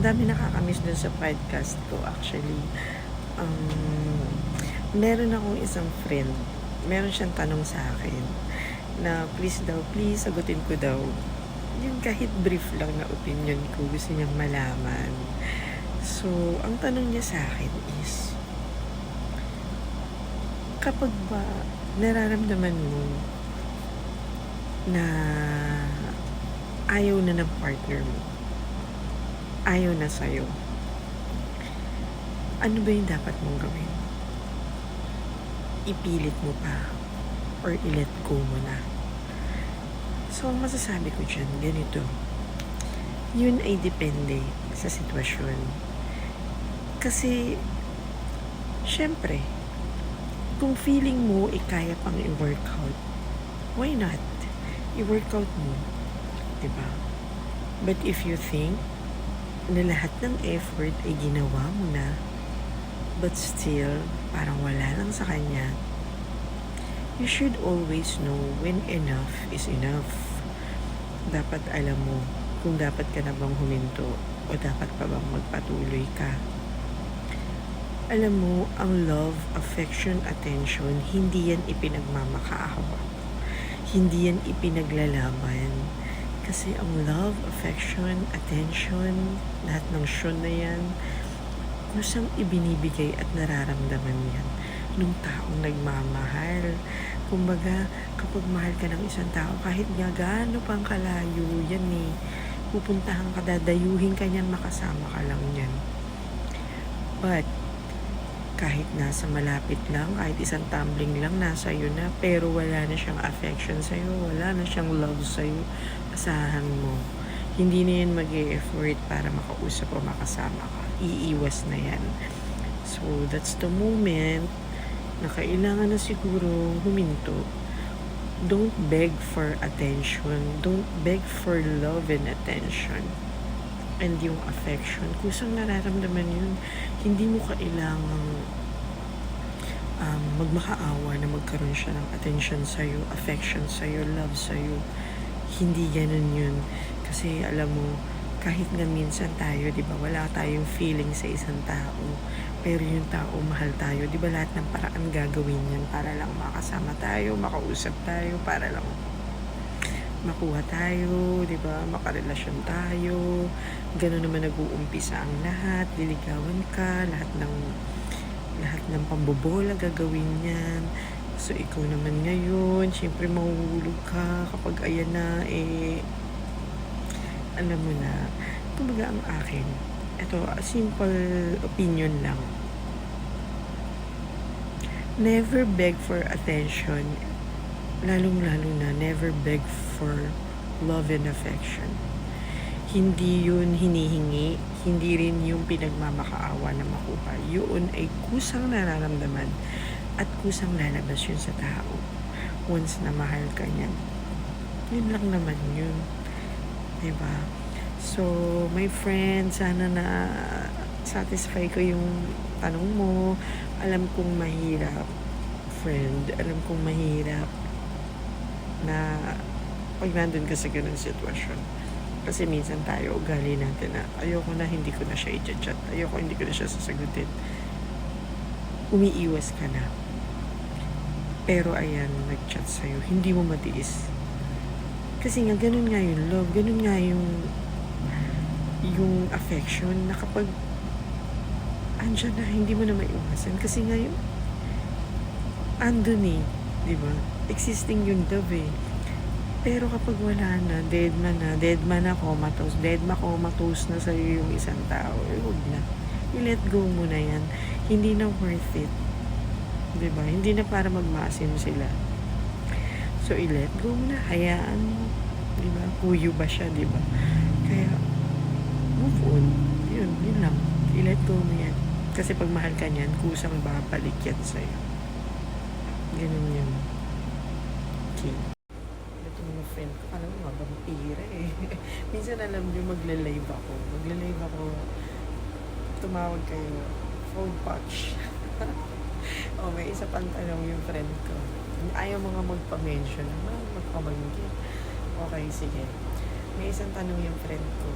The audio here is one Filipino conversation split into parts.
dami nakakamiss dun sa podcast ko actually. Meron akong isang friend, meron siyang tanong sa akin na please sagutin ko daw. Yung kahit brief lang na opinion ko, gusto niyang malaman. So, ang tanong niya sa akin is, kapag ba nararamdaman mo na ayaw na ng partner mo, ayaw na sa'yo, ano ba yung dapat mong gawin? Ipilit mo pa or i-let go mo na? So, ang masasabi ko dyan, ganito. Yun ay depende sa sitwasyon. Kasi, syempre, kung feeling mo kaya pang i-workout, why not? I-workout mo. Diba? But if you think na lahat ng effort ay ginawa mo na, but still, parang wala lang sa kanya, you should always know when enough is enough. Dapat alam mo kung dapat ka na bang huminto o dapat pa bang magpatuloy ka. Alam mo, ang love, affection, attention, hindi yan ipinagmamakaawa. Hindi yan ipinaglalaban. Kasi ang love, affection, attention, lahat ng shun na yan, kusang ibinibigay at nararamdaman yan nung taong nagmamahal. Kumbaga, kapag mahal ka ng isang tao, kahit nga gaano pang kalayo yan pupuntahan ka, dadayuhin ka niyan, makasama ka lang niyan. But, kahit nasa malapit lang, kahit isang tumbling lang, nasa iyo na, pero wala na siyang affection sa'yo, wala na siyang love sa'yo, asahan mo, hindi na yan mag-e-effort para makausap o makasama ka. Iiwas na yan. So, that's the moment na kailangan na siguro huminto. Don't beg for attention. Don't beg for love and attention. And yung affection, kusang nararamdaman yun. Hindi mo kailangang magmakaawa na magkaroon siya ng attention sa'yo, affection sa'yo, love sa'yo. Hindi ganun yun. Kasi alam mo, kahit nga minsan tayo, di ba, wala tayong feeling sa isang tao. Pero yung tao, mahal tayo. Di ba, lahat ng paraan gagawin yan para lang makasama tayo, makausap tayo, para lang makuha tayo, di ba, makarelasyon tayo. Ganun naman nag-uumpisa ang lahat. Liligawan ka, lahat ng pambobola gagawin yan. So, ikaw naman ngayon, syempre mahuhulog ka kapag ayan na, alam mo na. Kumbaga ang akin, ito, simple opinion lang. Never beg for attention, lalong-lalo na never beg for love and affection. Hindi yun hinihingi, hindi rin yung pinagmamakaawa na makuha. Yun ay kusang nararamdaman at kusang lalabas yun sa tao once na mahal ka niyan. Yun lang naman yun. Diba? So, my friend, sana na satisfy ko yung tanong mo. Alam kong mahirap, friend. Alam kong mahirap na pag nandun ka sa ganun sitwasyon. Kasi minsan tayo, ugali natin na ayoko na, hindi ko na siya i-chat. Ayoko, hindi ko na siya sasagutin. Umiiwas ka na. Pero ayan, nag-chat sa'yo. Hindi mo matiis. Kasi nga, ganun nga yung love. Ganun nga yung affection na kapag andyan na, hindi mo na maiwasan. Kasi nga yung andun di ba? Existing yung love Pero kapag wala na, dead man na, comatose na sa'yo yung isang tao, huwag na. I-let go mo na yan. Hindi na worth it. Diba? Hindi na para magmasim sila. So, i-let go mo na. Hayaan mo. Diba? Puyo ba siya, diba? Kaya, move on. Yun lang. I-let go mo yan. Kasi pag mahal ka niyan, kusang babalik yan sa'yo. Ganun yun. Okay. Mga friend ko, alam mo, vampira Minsan alam nyo, magla-live ako. Tumawag kayo. Phone patch. May isa pang tanong yung friend ko. Ayaw mga magpa-mention. Magpabanggit. Okay, sige. May isang tanong yung friend ko.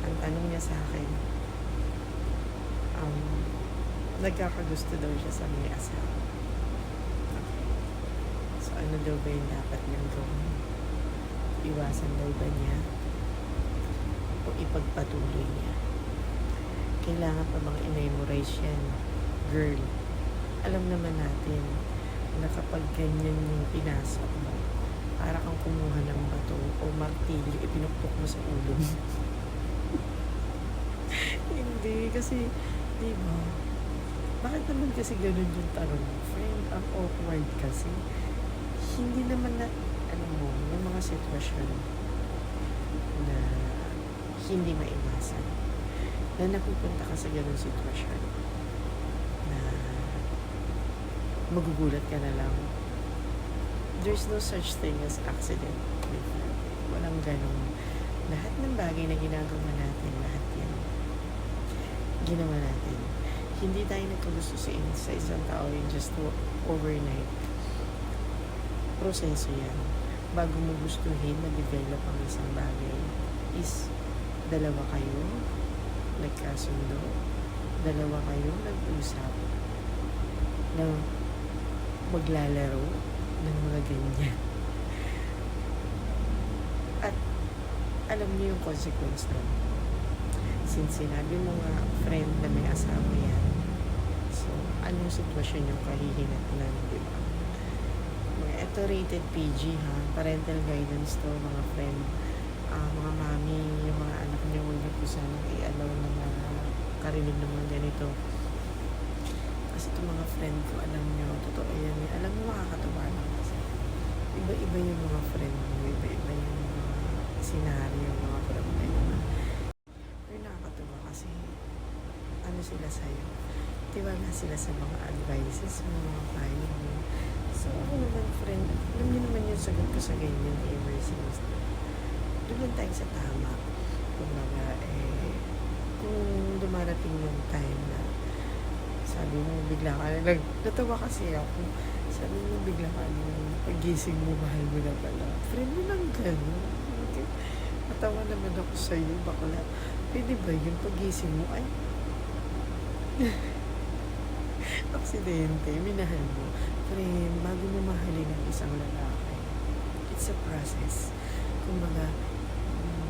Ang tanong niya sa akin, um, nagkakagusto daw siya sa may asawa. Okay. So, ano daw ba yung dapat niyang gawin? Iwasan daw ba niya? O ipagpatuloy niya? Kailangan pa bang i-memorize yan? Girl, alam naman natin na kapag ganyan yung pinasok mo, para kang kumuha ng bato o martilyo, ipinukpok mo sa ulo mo. Hindi, kasi, di ba? Bakit naman kasi ganun yung tanong? Friend, ang awkward kasi. Hindi naman na, ano mo, yung mga sitwasyon na hindi maiwasan. Na napupunta ka sa ganun sitwasyon na magugulat ka na lang. There's no such thing as accident. Walang ganun. Lahat ng bagay na ginagawa natin, lahat yan, ginawa natin. Hindi tayo nagkagusto sa isang tao yung just overnight. Proseso yan. Bago mo gustuhin na-develop ang isang bagay is dalawa kayo nagkasundo, dalawa kayo nag-usap na maglalaro ng mga ganyan. At alam niyo yung consequence nun. Since sinabi mo nga, friend, na may asawa yan, so anong sitwasyon yung kahihinatnan, di ba? Ito rated PG ha, parental guidance to mga friend, mga mami, yung mga anak niyo, huwag niyo po sanang i-allow na makarinig ng mga ganito. Kasi itong mga friend ko, alam niyo, totoo yan. Alam mo, makakatawa lang kasi. Iba-iba yung mga friend mo, iba-iba yung mga senaryo, mga problema. Pero nakakatawa kasi, ano sila sa'yo? Tiwala sila sa mga advices mo, mga payo mo. So, ako naman, friend, alam niyo naman yung sagot ko sa ganyan, ever since. Doon lang tayo sa tama. Kumbaga, kung dumarating yung time na sabi mo, bigla ka, natawa kasi ako. Sabi mo, bigla ka, pag-gising mo, mahal mo na pala. Friend mo lang gano'n. Okay? Natawa naman ako sa'yo, bakla. Pwede ba yung pag-gising mo, ay, aksidente, minahal mo. Friend, bago mo mahalin ang isang lalaki, it's a process. Kumbaga,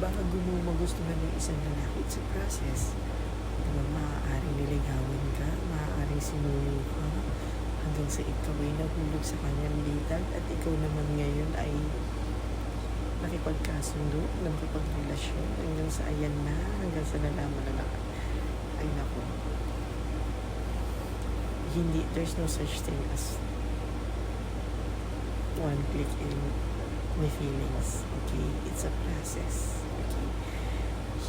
bago mo magustuhan ng isang lalaki, it's a process. Diba, maaaring niligawan ka, maaaring sinuyo ka, hanggang sa ikaw ay nahulog sa kanyang litag, at ikaw naman ngayon ay nakipagkasundo, nakipagrelasyon, hanggang sa ayan na, hanggang sa nalaman na ay naku. Hindi, there's no such thing as one click in my feelings. Okay? It's a process. Okay?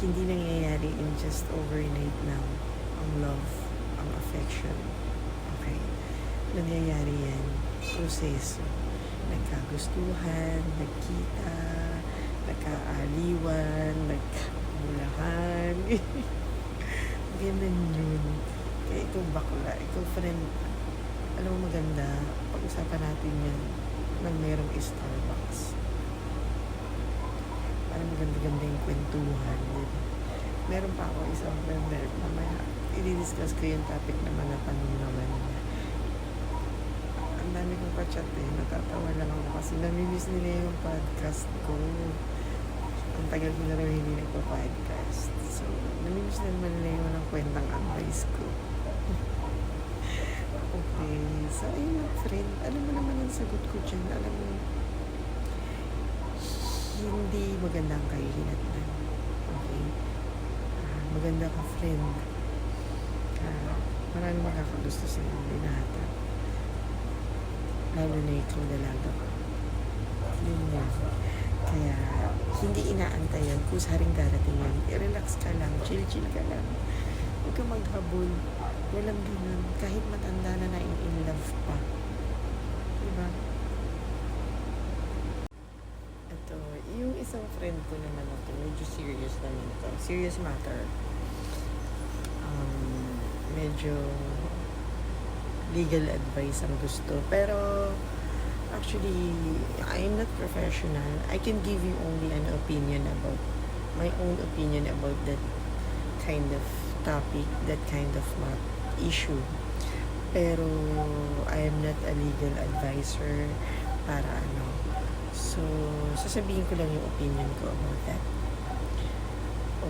Hindi nangyayari in just overnight now ang love, ang affection. Okay? Nangyayari yan, proseso. Nagkagustuhan, nagkita, nagkaaliwan, nagkamulahan. Ganun yun. Kaya ikaw bakla, ikaw friend, alam mo maganda, pag-usapan natin yan nang merong Starbucks. Parang maganda-ganda yung kwentuhan. Meron pa ako isang friend na mamaya, i-discuss ko yung topic naman na tanong naman niya. Ang dami kong pa-chat natatawa lang ako kasi namimiss nila yung podcast ko. Ang tagal ko na rin hindi nagpa-podcast. So, namimiss naman nila yung ng kwentang advice ko. Okay. So, ayun lang, friend. Alam mo naman ang sagot ko dyan. Alam mo, hindi maganda ang kahihinatnan. Okay? Maganda ka, friend. Maraming makakagusto sa iyo. Binata. Lalo na ikaw dalaga ka. Yun yan. Kaya, hindi inaantay yan. Kusaring darating yan. I-relax ka lang. Chill-chill ka lang. Huwag ka maghabol. Walang ganun. Kahit matanda na in love pa. Diba? Ito, yung isang friend ko naman ito, medyo serious naman ito. Serious matter. Medyo legal advice ang gusto. Pero, actually, I'm not professional. I can give you only an opinion about, my own opinion about that kind of topic, that kind of issue. Pero I am not a legal advisor para ano. So, sasabihin ko lang yung opinion ko about that.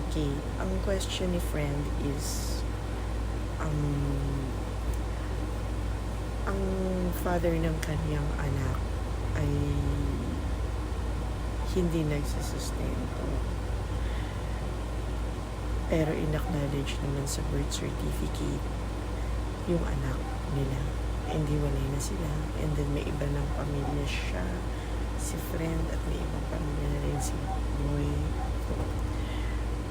Okay, ang question ni friend is, ang father ng kanyang anak ay hindi nagsusustento. Pero in-acknowledge naman sa birth certificate yung anak nila. Hindi walay na sila. And then may iba ng pamilya siya, si friend, at may ibang pamilya na rin si boy.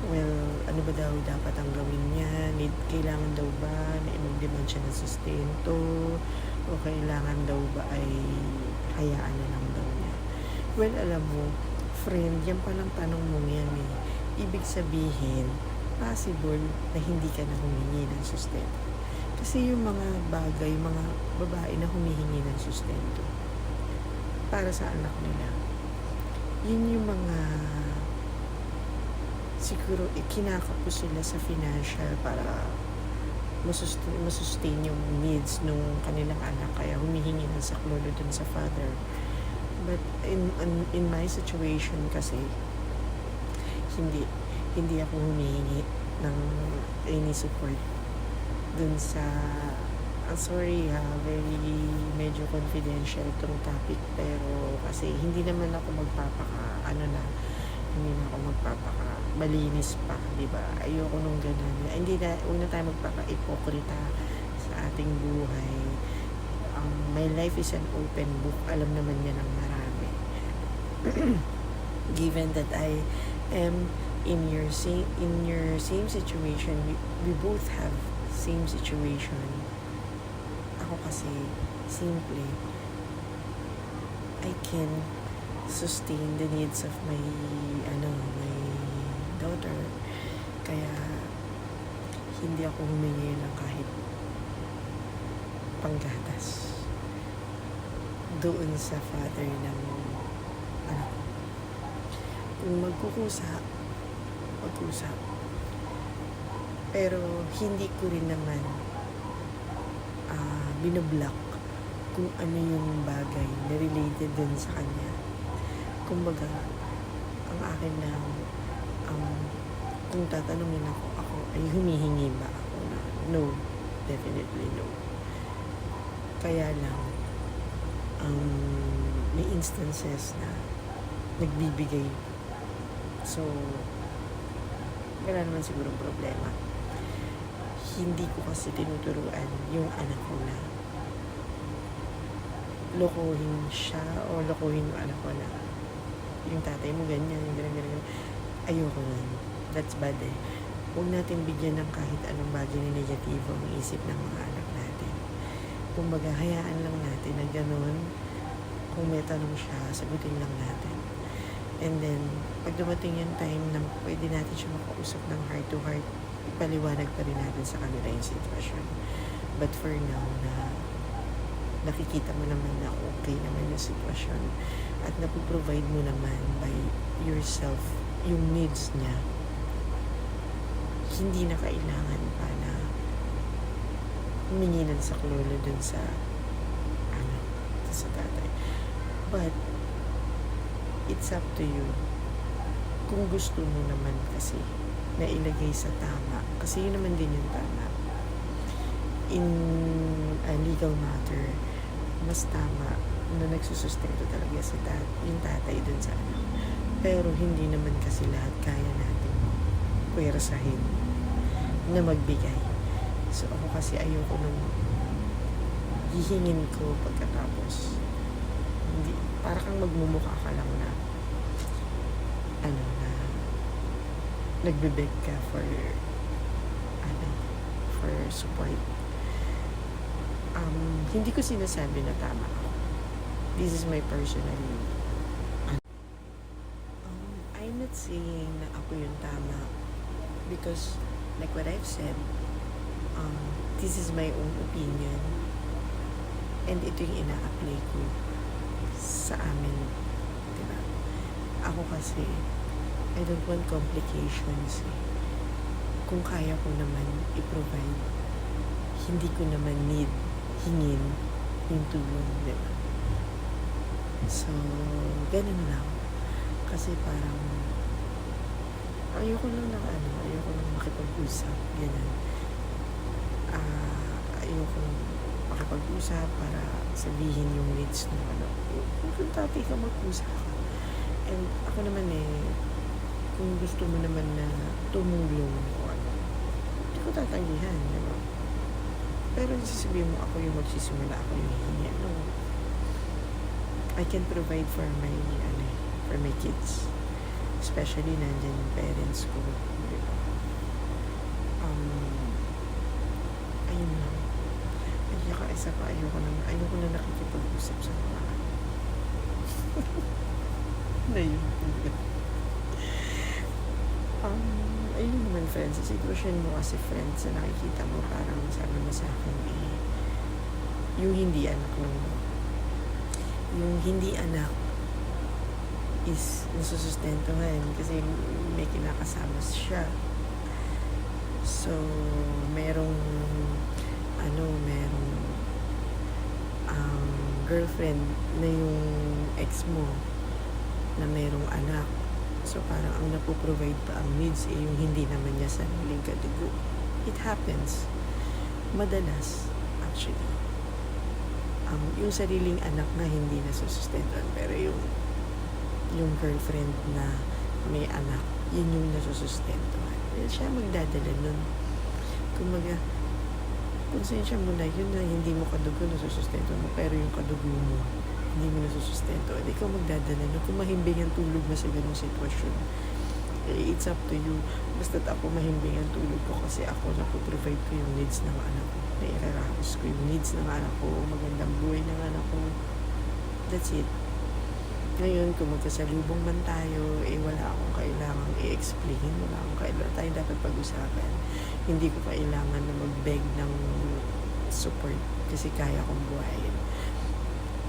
Well, ano ba daw dapat ang gawin niya? Kailangan daw ba na mag-demand siya ng sustento? O kailangan daw ba ay hayaan na lang daw niya? Well, alam mo, friend, yan palang tanong mo yan eh. Ibig sabihin, possible na hindi ka na humingi ng sustento. Kasi yung mga bagay, mga babae na humihingi ng sustento para sa anak nila, yun yung mga siguro kinakapos sila sa financial para masustain yung needs nung kanilang anak, kaya humihingi ng saklolo dun sa father. But in my situation kasi, hindi ako humihingi ng any support dun sa sorry ha, very medyo confidential itong topic, pero kasi hindi naman ako hindi na ako malinis pa, di ba? Ayoko nung ganun. Hindi na, huwag na tayo magpaka-ipokrita sa ating buhay. My life is an open book. Alam naman yan ng marami. Given that I am in your same situation, we both have same situation. Ako kasi, simply, I can sustain the needs of my daughter. Kaya, hindi ako humingi ng kahit panggatas doon sa father ng anak ko. Kung magkukusap. Pero, hindi ko rin naman binablock kung ano yung bagay na related dun sa kanya. Kumbaga, ang akin lang, kung tatanungin ako ay humihingi ba ako na? No, definitely no. Kaya lang, may instances na nagbibigay. So, wala naman sigurong problema. Hindi ko kasi tinuturuan yung anak ko na lokohin siya o lokohin yung anak ko na yung tatay mo ganyan, ganyan. Ayoko nun. That's bad eh. Huwag natin bigyan ng kahit anong bagay na negatibo ang isip ng mga anak natin. Kumbaga, hayaan lang natin na ganun. Kung may tanong siya, sagutin lang natin. And then, pag dumating yung time na pwede natin siya makausap ng heart to heart, ipaliwanag pa rin natin sa kanila yung sitwasyon. But for now, na nakikita mo naman na okay naman yung sitwasyon at napoprovide mo naman by yourself yung needs niya, hindi na kailangan pa na humingi ng saklolo dun sa tatay. But it's up to you kung gusto mo naman kasi na ilagay sa tama, kasi yun naman din yung tama. In a legal matter, mas tama na nagsusustento talaga yung tatay dun sa anak. Pero hindi naman kasi lahat kaya natin puwersahin na magbigay. So ako kasi ayoko nung hihingin ko pagkatapos. Hindi, para kang magmumukha ka lang na na nagbibeg ka for support. Hindi ko sinasabi na tama ako. This is my personal I'm not saying na ako yung tama because like what I've said, this is my own opinion and ito yung ina-apply ko sa amin, diba? Ako kasi I don't want complications eh. kung kaya ko naman i-provide, hindi ko naman hingin yung tulong, di ba? So, ganun lang. Kasi parang, ayoko lang makipag-usap, ganun. Ayoko makipag-usap para sabihin yung needs ng kung tatay ka, mag-usap ka. And ako naman kung gusto mo naman na tumulong o hindi ko tatanggihan, di ba? Pero sasabihin mo, ako yung magsisimula, ako yung hihingi. No. I can provide for my kids. Especially nandyan yung parents ko. Di ba? Ayun lang. At isa pa, ayoko na nakikipag-usap sa mga na yun. Ayun naman, friends, sa sitwasyon mo kasi, friends, na nakikita mo, parang sabi mo sa akin, yung hindi anak is nasusustentuhan kasi may kinakasama siya. So, merong girlfriend na yung ex mo na merong anak. So, parang ang napoprovide pa ang needs yung hindi naman niya sariling kadugo. It happens. Madalas, actually. Yung sariling anak na hindi nasusustentuhan, pero yung girlfriend na may anak, yun yung nasusustentuhan. Siya magdadala nun. Konsensya mo na yun na hindi mo kadugo nasusustentuhan mo, pero yung kadugo mo hindi mo nasusustentuhan, ikaw magdadala nun. Kung mahimbing ang tulog na sa ganung sitwasyon, it's up to you. Basta't ako mahimbing ang tulog ko kasi ako napoprovide ko yung needs ng anak ko. Nairarahos ko yung needs ng anak ko, magandang buhay ng anak ko. That's it. Ngayon, kung magkasalubong man tayo, wala akong kailangang i-explain, wala akong kailangan tayo dapat pag-usapan. Hindi ko kailangan na mag-beg ng support kasi kaya kong buhayin.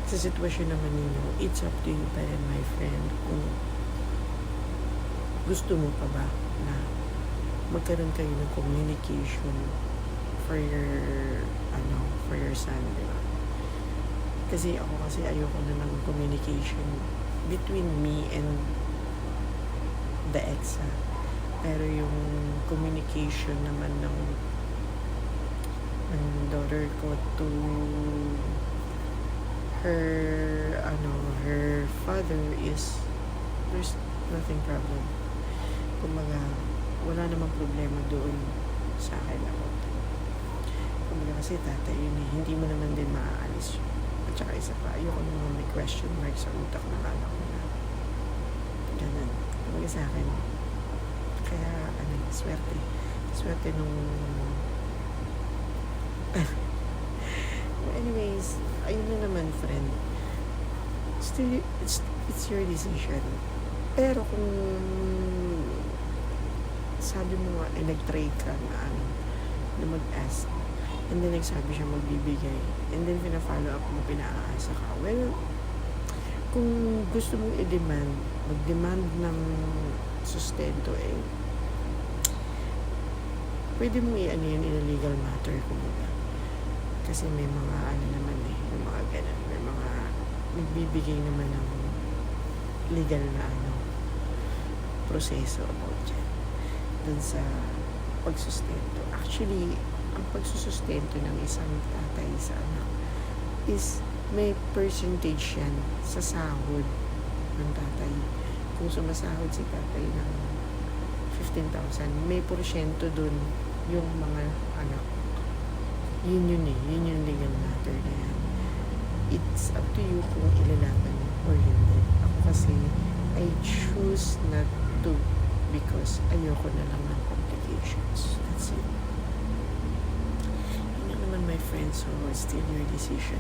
Sa sitwasyon naman ninyo, it's up to you pa rin, my friend, kung gusto mo pa ba na magkaroon kayo ng communication for your son, di ba? Kasi ayoko na ng communication between me and the ex. Pero yung communication naman ng daughter ko to her father is there's nothing problem. Kumbaga, wala namang problema doon sa akin ako. Kumbaga kasi tatay yun hindi mo naman din maaalis yun. At saka isa pa, ayoko naman may question mark sa utak ng anak ko na ganun. Kumbaga sa akin, kaya swerte nung anyways, ayun na naman, friend. Still, it's your decision. Pero kung sabi mo nga, nag-try ka na mag-ask, and then nagsabi siya magbibigay, and then pina-follow up mo, pinaasa ka, well, kung gusto mong mag-demand ng sustento, pwede mong yan in a legal matter, kumbaga. Kasi may mga naman may mga ganun, may mga nagbibigay naman ng legal na proseso about dyan dun sa pagsustento. Actually, ang pagsusustento ng isang tatay sa anak is may percentage yan sa sahod ng tatay. Kung sumasahod si tatay ng 15,000, may porsyento dun yung mga anak. Yun yung legal matter na yan. It's up to you kung ilalaban or hindi. Ako kasi, I choose not to because ayoko na lang ng complications. That's it. Yun naman, my friend, so it's still your decision.